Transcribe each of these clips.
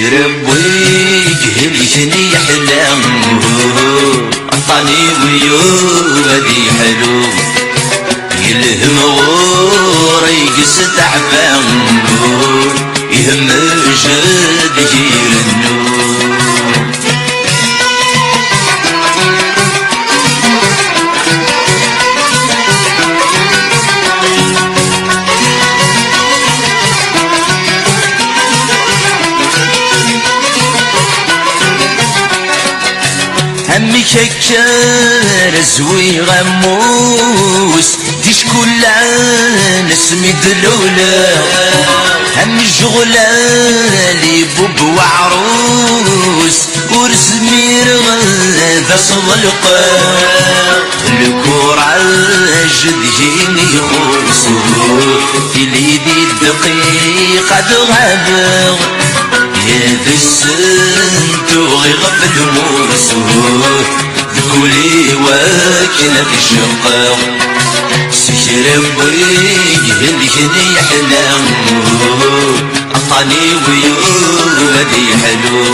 ربيك هلكني يحلم عطاني ويودي حلو يلهم غوري قس تعبان يهم جد يرنو همي ككر زوي غموس ديش كل نسمي دلولة همي الشغلة لي بوب وعروس ورسمي رغد صدلقة الكورة جديني يخوصو في ليدي الدقيقة تغابر يد السن تغي غفل موسو ذكولي واكلة الشقاق سكر بريق هلكني يحلم عطاني ويودي حلو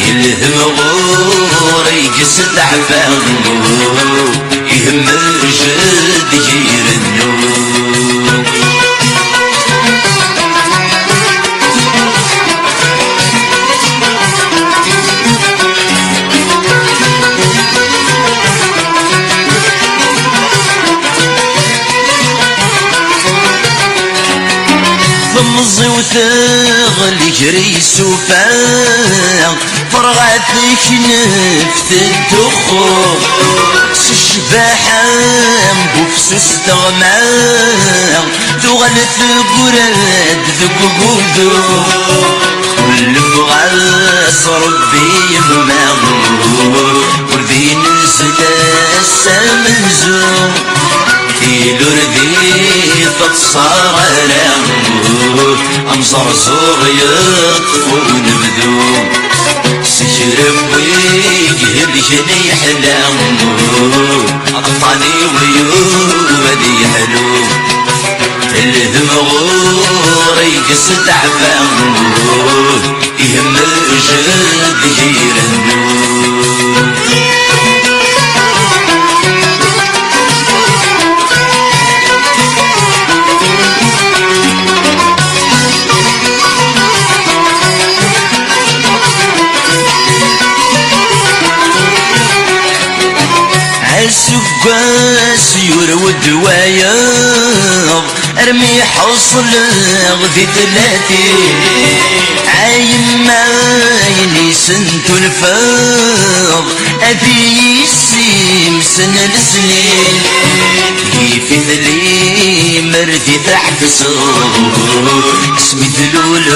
يلهم غوري قس تعبان يهم الجد يرنو ضمزي وثغلي جري سوفاق فرغاتك نفت الدخول سشباحة بوفس استغماق تغلت قراد ذقودو كل بغاس ربي يمام وردي نزل السمنزو كيلو ردي تتصار رامو أمصر زور يطفو نبدو سكر بويك هلكني يحلم عطاني ويودي حلو الهم غوري قس تعبان يهم جد يرنو عالسقاس يرود وياض ارمي حصل غذي ثلاثي عايم عيني سنت الفاض ابي السيم سنة لسنين كيف لي مردي تحت صوت اسمي دلول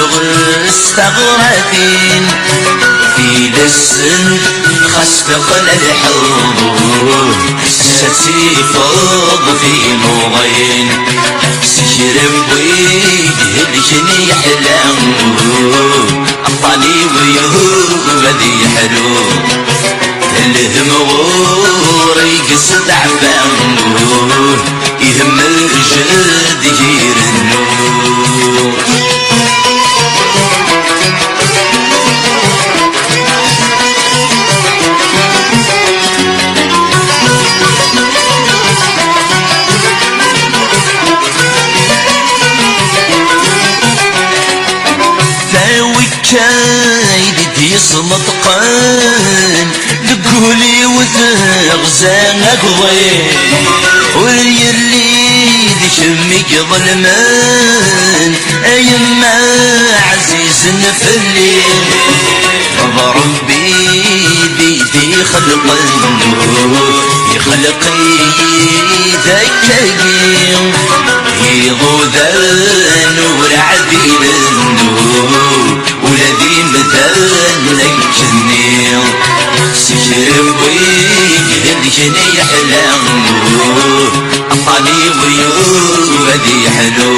غستغراتين في لسن خستقل الحور ستي فوض في موغين سكر بويد هلكني يحلم عطاني ويودي حلو الهم غوري قس تعبان يهم الجد يرنو كايدي صمتقان لقولي وتغزان اقضي واليرلي ذي شمك ظلمان ايما عزيز نفلي ضرب بيدي خلق يخلقي ذكي يغوذان ورعدي النور ولدي مثلك جنيل سكر بويك هلكني يحلم عطاني ويودي حلو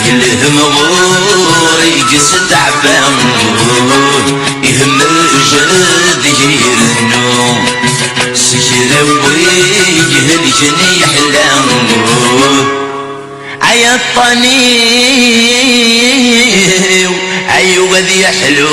يلهم غوري قس تعبان يهم الجد يرنو سكر بويك هلكني يحلم عيطني أيوة ذي حلو